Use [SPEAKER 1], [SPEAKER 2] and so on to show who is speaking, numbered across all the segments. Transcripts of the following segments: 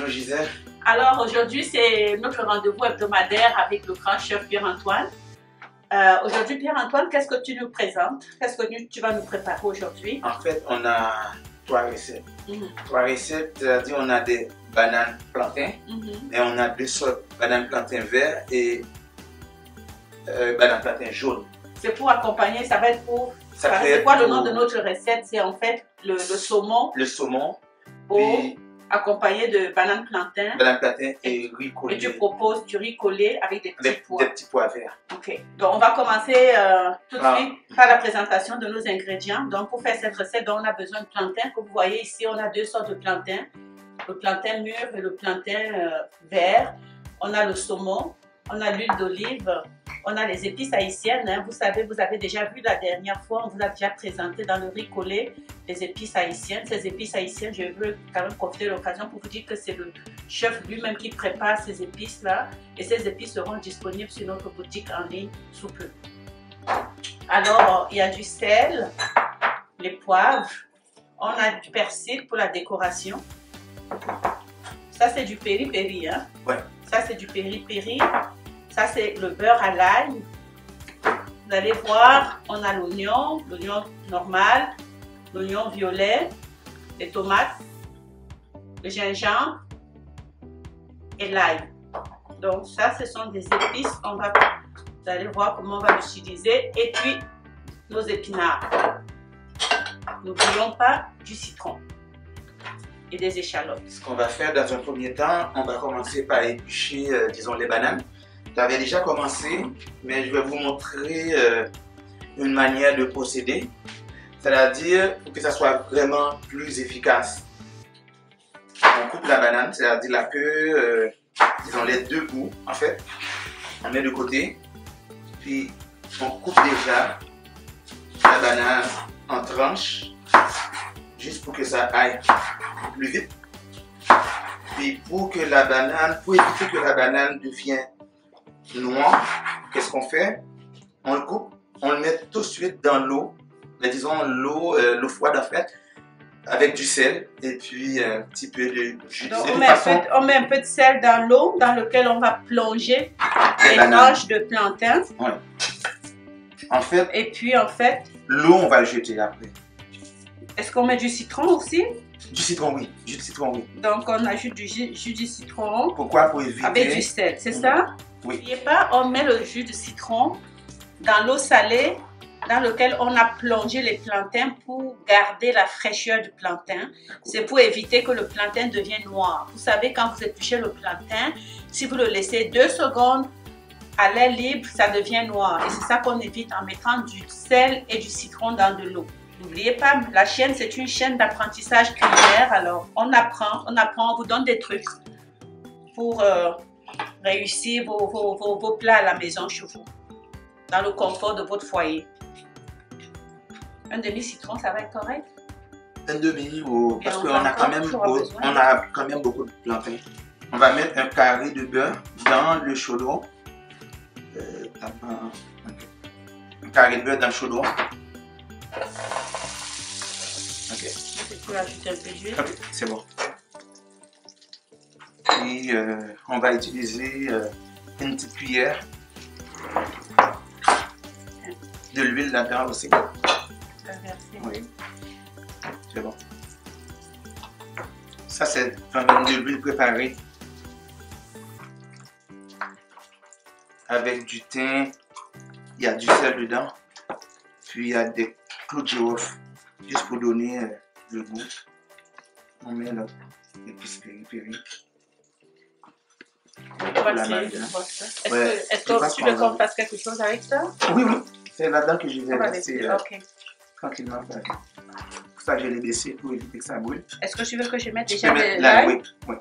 [SPEAKER 1] Gisèle.
[SPEAKER 2] Alors aujourd'hui, c'est notre rendez-vous hebdomadaire avec le grand chef Pierre-Antoine. Aujourd'hui, Pierre-Antoine, qu'est-ce que tu nous présentes? Qu'est-ce que tu vas nous préparer aujourd'hui?
[SPEAKER 1] En fait, on a 3 recettes. 3 recettes, c'est-à-dire on a des bananes plantains, et on a 2 sortes, bananes plantains verts et bananes plantains jaunes.
[SPEAKER 2] C'est pour accompagner, ça va être pour... C'est quoi le nom de notre recette? C'est en fait le saumon.
[SPEAKER 1] Le saumon,
[SPEAKER 2] puis accompagné de bananes plantains.
[SPEAKER 1] Bananes plantains et riz collé.
[SPEAKER 2] Et tu proposes du riz collé avec des petits pois.
[SPEAKER 1] Des petits pois verts.
[SPEAKER 2] Ok. Donc on va commencer tout de suite par la présentation de nos ingrédients. Donc pour faire cette recette, on a besoin de plantains. Comme vous voyez ici, on a 2 sortes de plantains. Le plantain mûr et le plantain vert. On a le saumon, on a l'huile d'olive, on a les épices haïtiennes. Hein. Vous savez, vous avez déjà vu la dernière fois, on vous a déjà présenté dans le riz collé les épices haïtiennes. Ces épices haïtiennes, je veux quand même profiter de l'occasion pour vous dire que c'est le chef lui-même qui prépare ces épices-là. Et ces épices seront disponibles sur notre boutique en ligne sous peu. Alors, il y a du sel, les poivres, on a du persil pour la décoration. Ça, c'est du peri-peri. Hein?
[SPEAKER 1] Ouais.
[SPEAKER 2] Ça, c'est du peri-peri. Ça, c'est le beurre à l'ail. Vous allez voir, on a l'oignon normal, l'oignon violet, les tomates, le gingembre et l'ail. Donc, ça, ce sont des épices qu'on va... Vous allez voir comment on va l'utiliser. Et puis, nos épinards. N'oublions pas du citron et des échalotes.
[SPEAKER 1] Ce qu'on va faire dans un premier temps, on va commencer par éplucher, disons, les bananes. J'avais déjà commencé, mais je vais vous montrer une manière de procéder. C'est-à-dire, pour que ça soit vraiment plus efficace. On coupe la banane, c'est-à-dire la queue, disons les 2 bouts, en fait. On met de côté. Puis, on coupe déjà la banane en tranches, juste pour que ça aille plus vite. Puis pour éviter que la banane devienne noire, qu'est-ce qu'on fait? On le coupe, on le met tout de suite dans l'eau, disons l'eau froide en fait, avec du sel et puis un petit peu de jus de citron.
[SPEAKER 2] On met un peu de sel dans l'eau dans lequel on va plonger les tranches de plantain.
[SPEAKER 1] Ouais. En fait,
[SPEAKER 2] et puis en fait,
[SPEAKER 1] l'eau on va le jeter après.
[SPEAKER 2] Est-ce qu'on met du citron aussi?
[SPEAKER 1] Du citron, oui. Jus de citron, oui.
[SPEAKER 2] Donc, on ajoute du jus de citron.
[SPEAKER 1] Pourquoi? Pour éviter...
[SPEAKER 2] Avec du sel, c'est ça?
[SPEAKER 1] Oui.
[SPEAKER 2] N'oubliez pas, on met le jus de citron dans l'eau salée dans laquelle on a plongé les plantains pour garder la fraîcheur du plantain. C'est pour éviter que le plantain devienne noir. Vous savez, quand vous épluchez le plantain, si vous le laissez 2 secondes à l'air libre, ça devient noir. Et c'est ça qu'on évite en mettant du sel et du citron dans de l'eau. N'oubliez pas, la chaîne, c'est une chaîne d'apprentissage culinaire. Alors, on apprend, on vous donne des trucs pour réussir vos plats à la maison chez vous, dans le confort de votre foyer. Un demi-citron, ça va être correct?
[SPEAKER 1] Un demi, parce qu'on a quand même beaucoup de plantains. On va mettre un carré de beurre dans le chaudron. Un carré de beurre dans le chaudron. Ok.
[SPEAKER 2] Tu peux ajouter un peu d'huile.
[SPEAKER 1] Ok, c'est bon. Et on va utiliser une petite cuillère de l'huile là-dedans aussi. Oui, c'est bon. Ça, c'est vraiment de l'huile préparée avec du thym. Il y a du sel dedans. Puis il y a des clous de girofle, juste pour donner le goût. On met là, l'épice peri-peri.
[SPEAKER 2] Est-ce que tu veux qu'on fasse quelque chose avec ça?
[SPEAKER 1] Oui, oui. C'est là-dedans que je vais rester
[SPEAKER 2] okay.
[SPEAKER 1] Tranquillement. C'est pour ça que je l'ai baissé pour éviter que ça brûle.
[SPEAKER 2] Est-ce que tu veux que je mette déjà de
[SPEAKER 1] l'ail? Oui, oui.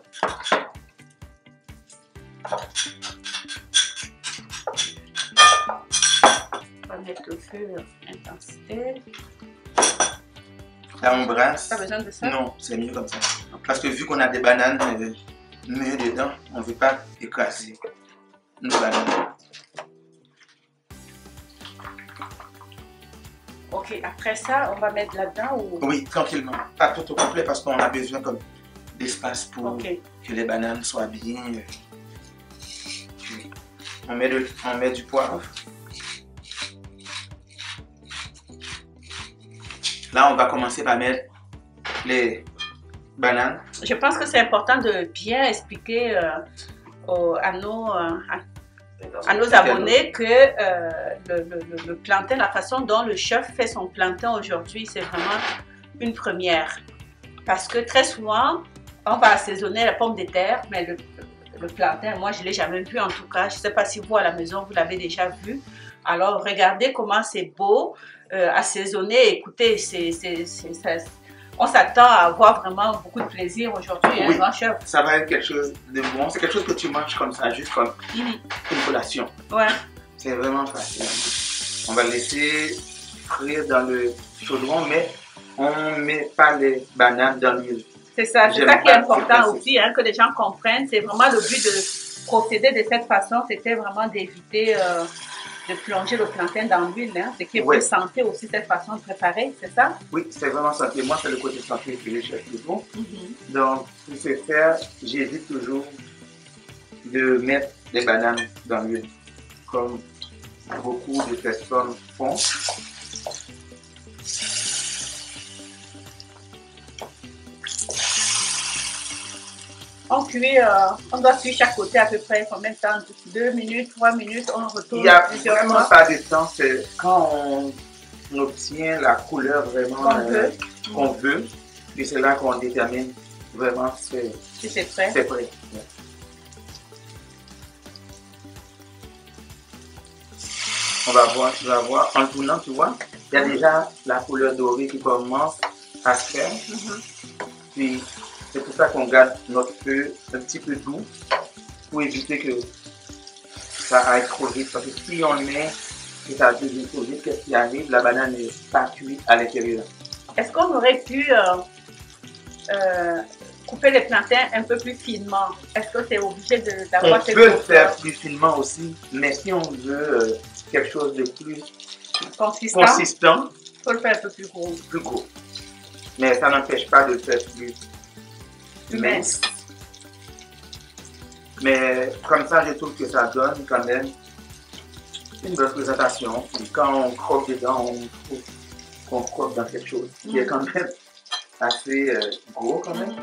[SPEAKER 2] On va mettre le feu à intensité.
[SPEAKER 1] Là, on brasse.
[SPEAKER 2] Pas besoin de ça?
[SPEAKER 1] Non, c'est mieux comme ça. Parce que vu qu'on a des bananes mûres dedans, on ne veut pas écraser nos bananes.
[SPEAKER 2] Ok, après ça, on va mettre là-dedans ou...
[SPEAKER 1] Oui, tranquillement. Pas tout au complet parce qu'on a besoin comme d'espace pour
[SPEAKER 2] Ok.
[SPEAKER 1] que les bananes soient bien cuites. On met du poivre. Là, on va commencer par mettre les bananes.
[SPEAKER 2] Je pense que c'est important de bien expliquer à nos abonnés que le plantain, la façon dont le chef fait son plantain aujourd'hui, c'est vraiment une première. Parce que très souvent, on va assaisonner la pomme de terre, mais le plantain, moi je ne l'ai jamais vu en tout cas. Je ne sais pas si vous à la maison, vous l'avez déjà vu. Alors regardez comment c'est beau, assaisonné. Écoutez, on s'attend à avoir vraiment beaucoup de plaisir aujourd'hui,
[SPEAKER 1] Oui,
[SPEAKER 2] hein, grand chef.
[SPEAKER 1] ça va être quelque chose de bon. C'est quelque chose que tu manges comme ça, juste comme une collation.
[SPEAKER 2] Ouais.
[SPEAKER 1] C'est vraiment facile. On va laisser frire dans le chaudron, mais on ne met pas les bananes dans l'huile.
[SPEAKER 2] C'est ça qui est important aussi, hein, que les gens comprennent. C'est vraiment le but de procéder de cette façon, c'était vraiment d'éviter de plonger le plantain dans l'huile, hein, ce qui est plus santé aussi, cette façon de préparer, c'est ça?
[SPEAKER 1] Oui, c'est vraiment santé. Moi, c'est le côté santé que je cherche toujours. Donc, pour ce faire, j'évite toujours de mettre les bananes dans l'huile, comme beaucoup de personnes font.
[SPEAKER 2] On cuit, on doit cuire chaque côté à peu près combien de temps? 2 minutes, 3 minutes, on retourne.
[SPEAKER 1] Il n'y a vraiment pas de temps, c'est quand on obtient la couleur vraiment qu'on veut, et c'est là qu'on détermine vraiment si c'est prêt. C'est prêt. Ouais. On va voir, tu vas voir, en tournant, tu vois, il y a déjà la couleur dorée qui commence à se faire. Puis, c'est pour ça qu'on garde notre feu un petit peu doux pour éviter que ça aille trop vite. Parce que si on met et ça devient trop vite, qu'est-ce qui arrive? La banane n'est pas cuite à l'intérieur.
[SPEAKER 2] Est-ce qu'on aurait pu couper les plantains un peu plus finement? Est-ce que c'est obligé d'avoir cette
[SPEAKER 1] On peut le faire plus finement aussi, mais si on veut quelque chose de plus consistant,
[SPEAKER 2] il faut le faire un peu plus gros.
[SPEAKER 1] Plus gros. Mais ça n'empêche pas de le faire plus mince. Mais comme ça, je trouve que ça donne quand même une bonne présentation. Et quand on croque dedans, on trouve qu'on croque dans quelque chose qui est quand même assez gros quand même.